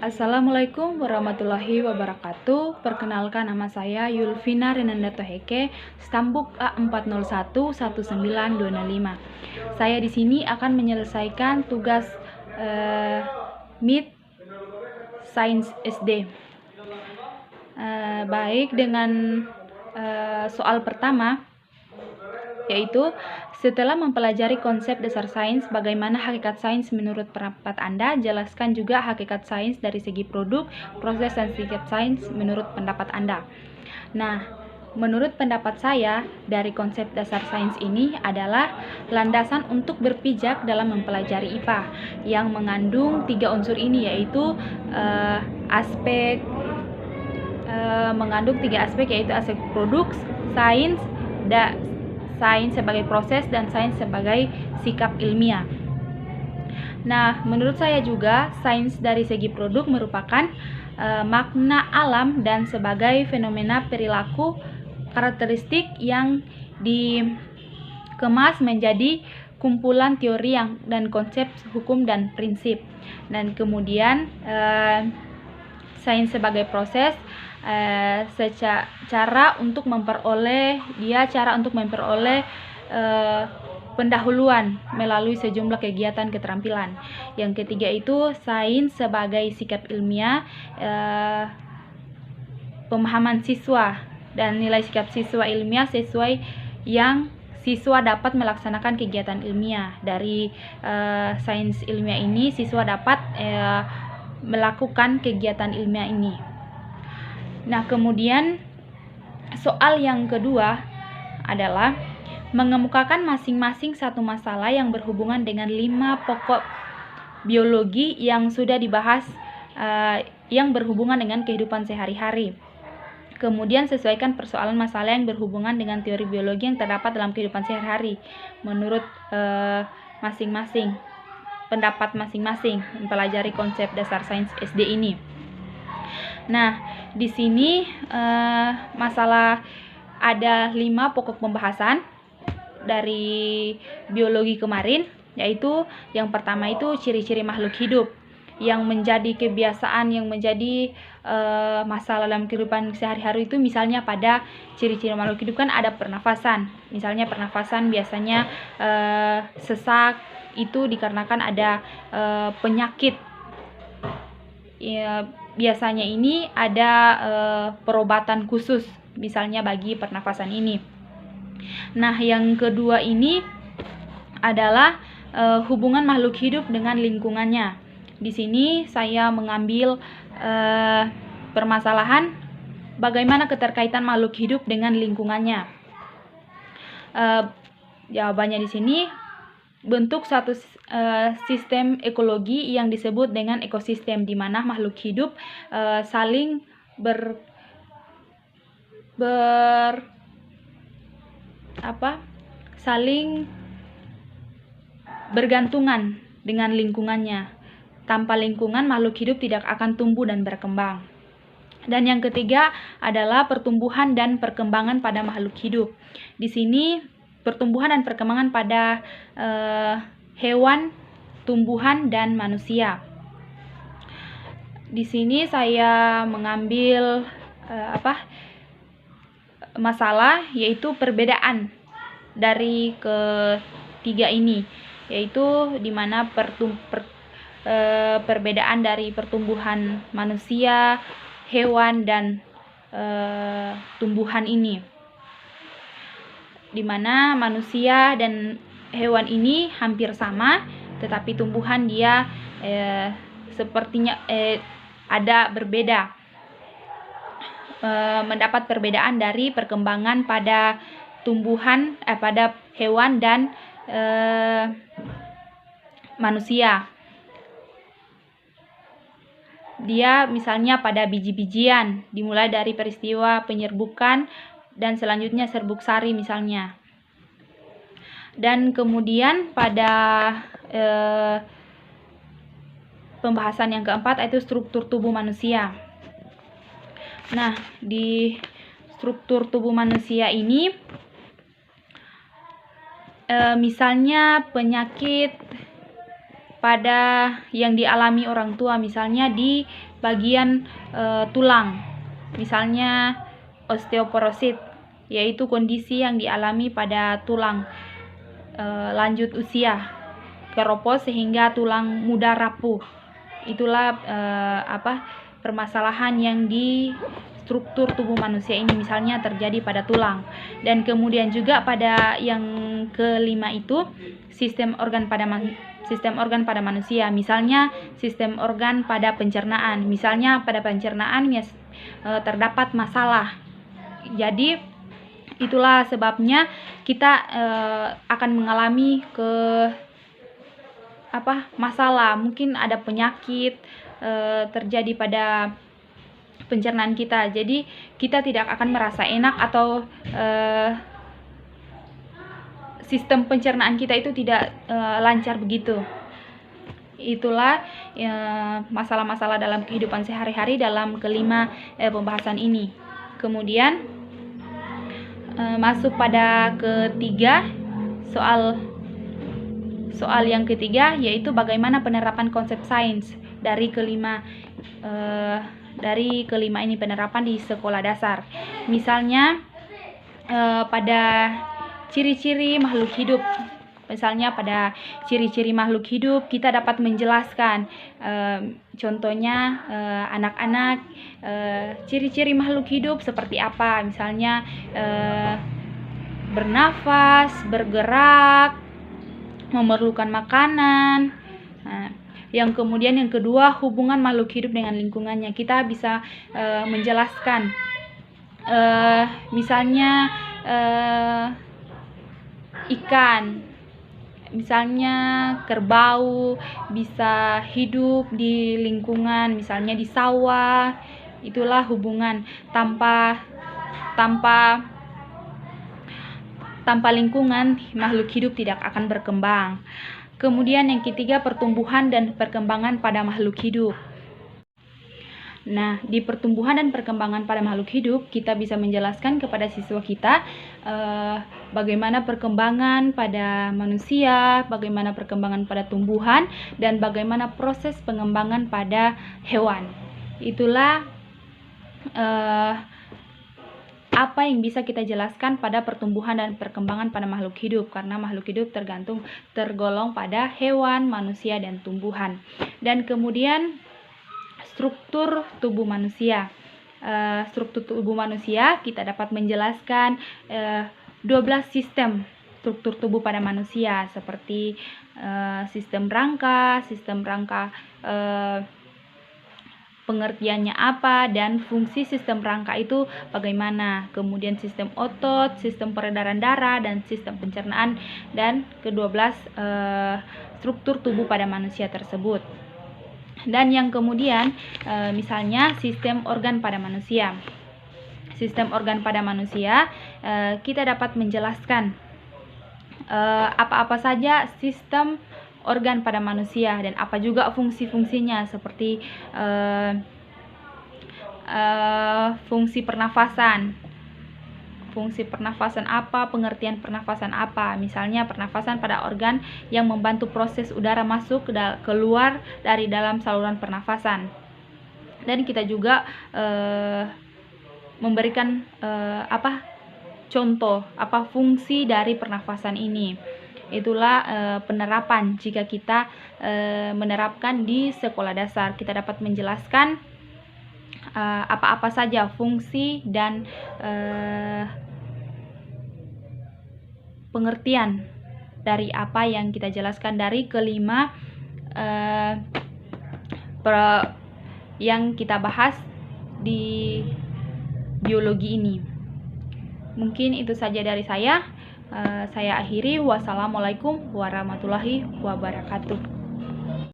Assalamualaikum warahmatullahi wabarakatuh. Perkenalkan, nama saya Yulvina Renanda Toheke, Stambuk A401-19205. Saya di sini akan menyelesaikan tugas MIT Sains SD. Baik, dengan soal pertama, yaitu setelah mempelajari konsep dasar sains, bagaimana hakikat sains menurut pendapat Anda? Jelaskan juga hakikat sains dari segi produk, proses, dan sikap sains menurut pendapat Anda. Nah, menurut pendapat saya, dari konsep dasar sains ini adalah landasan untuk berpijak dalam mempelajari IPA yang mengandung 3 unsur ini, yaitu mengandung 3 aspek, yaitu aspek produk, sains sebagai proses, dan sains sebagai sikap ilmiah. Nah, menurut saya juga sains dari segi produk merupakan makna alam dan sebagai fenomena perilaku karakteristik yang dikemas menjadi kumpulan teori dan konsep hukum dan prinsip. Dan kemudian sains sebagai proses, cara untuk memperoleh pendahuluan melalui sejumlah kegiatan keterampilan. Yang ketiga itu sains sebagai sikap ilmiah, pemahaman siswa dan nilai sikap siswa ilmiah sesuai yang siswa dapat melaksanakan kegiatan ilmiah. Dari sains ilmiah ini siswa dapat melakukan kegiatan ilmiah ini. Nah, kemudian soal yang kedua adalah mengemukakan masing-masing satu masalah yang berhubungan dengan 5 pokok biologi yang sudah dibahas, yang berhubungan dengan kehidupan sehari-hari. Kemudian sesuaikan persoalan masalah yang berhubungan dengan teori biologi yang terdapat dalam kehidupan sehari-hari menurut masing-masing pendapat masing-masing mempelajari konsep dasar sains SD ini. Nah, di sini masalah ada 5 pokok pembahasan dari biologi kemarin, yaitu yang pertama itu ciri-ciri makhluk hidup yang menjadi kebiasaan, yang menjadi masalah dalam kehidupan sehari-hari itu. Misalnya pada ciri-ciri makhluk hidup kan ada pernafasan. Misalnya pernafasan biasanya sesak, itu dikarenakan ada penyakit. Ya, biasanya ini ada perobatan khusus misalnya bagi pernafasan ini. Nah, yang kedua ini adalah hubungan makhluk hidup dengan lingkungannya. Di sini saya mengambil permasalahan bagaimana keterkaitan makhluk hidup dengan lingkungannya. Jawabannya di sini, bentuk suatu sistem ekologi yang disebut dengan ekosistem, di mana makhluk hidup saling saling bergantungan dengan lingkungannya. Tanpa lingkungan, makhluk hidup tidak akan tumbuh dan berkembang. Dan yang ketiga adalah pertumbuhan dan perkembangan pada makhluk hidup. Di sini pertumbuhan dan perkembangan pada hewan, tumbuhan, dan manusia. Di sini saya mengambil masalah, yaitu perbedaan dari ketiga ini, yaitu di mana perbedaan dari pertumbuhan manusia, hewan, dan tumbuhan ini, di mana manusia dan hewan ini hampir sama, tetapi tumbuhan dia sepertinya ada berbeda, mendapat perbedaan dari perkembangan pada tumbuhan, pada hewan dan manusia. Dia misalnya pada biji-bijian, dimulai dari peristiwa penyerbukan dan selanjutnya serbuk sari misalnya. Dan kemudian pada pembahasan yang keempat yaitu struktur tubuh manusia. Nah, di struktur tubuh manusia ini misalnya penyakit pada yang dialami orang tua, misalnya di bagian tulang, misalnya osteoporosis, yaitu kondisi yang dialami pada tulang lanjut usia, keropos sehingga tulang mudah rapuh. Itulah permasalahan yang di struktur tubuh manusia ini, misalnya terjadi pada tulang. Dan kemudian juga pada yang kelima itu sistem organ pada manusia, misalnya sistem organ pada pencernaan. Misalnya pada pencernaan terdapat masalah. Jadi itulah sebabnya kita akan mengalami masalah. Mungkin ada penyakit terjadi pada pencernaan kita. Jadi kita tidak akan merasa enak atau sistem pencernaan kita itu tidak lancar begitu. Itulah masalah-masalah dalam kehidupan sehari-hari dalam kelima pembahasan ini. Kemudian masuk pada ketiga, soal yang ketiga, yaitu bagaimana penerapan konsep sains dari kelima ini, penerapan di sekolah dasar. Misalnya pada ciri-ciri makhluk hidup. Misalnya pada ciri-ciri makhluk hidup kita dapat menjelaskan, contohnya anak-anak, ciri-ciri makhluk hidup seperti apa. Misalnya bernafas, bergerak, memerlukan makanan. Yang kedua, hubungan makhluk hidup dengan lingkungannya. Kita bisa menjelaskan, misalnya ikan, misalnya kerbau bisa hidup di lingkungan, misalnya di sawah. Itulah hubungan. Tanpa lingkungan, makhluk hidup tidak akan berkembang. Kemudian yang ketiga, pertumbuhan dan perkembangan pada makhluk hidup. Nah, di pertumbuhan dan perkembangan pada makhluk hidup, kita bisa menjelaskan kepada siswa kita bagaimana perkembangan pada manusia, bagaimana perkembangan pada tumbuhan, dan bagaimana proses pengembangan pada hewan. Itulah apa yang bisa kita jelaskan pada pertumbuhan dan perkembangan pada makhluk hidup, karena makhluk hidup tergolong pada hewan, manusia, dan tumbuhan. Dan kemudian struktur tubuh manusia. Struktur tubuh manusia kita dapat menjelaskan 12 sistem struktur tubuh pada manusia, seperti sistem rangka pengertiannya apa, dan fungsi sistem rangka itu bagaimana. Kemudian sistem otot, sistem peredaran darah, dan sistem pencernaan, dan ke-12 struktur tubuh pada manusia tersebut. Dan yang kemudian misalnya sistem organ pada manusia. Sistem organ pada manusia kita dapat menjelaskan apa-apa saja sistem organ pada manusia dan apa juga fungsi-fungsinya, seperti fungsi pernafasan. Fungsi pernafasan apa, pengertian pernafasan apa. Misalnya pernafasan pada organ yang membantu proses udara masuk keluar dari dalam saluran pernafasan. Dan kita juga memberikan contoh apa fungsi dari pernafasan ini. Itulah penerapan jika kita menerapkan di sekolah dasar. Kita dapat menjelaskan apa-apa saja fungsi dan pengertian dari apa yang kita jelaskan dari kelima yang kita bahas di biologi ini. Mungkin itu saja dari saya. Saya akhiri. Wassalamualaikum warahmatullahi wabarakatuh.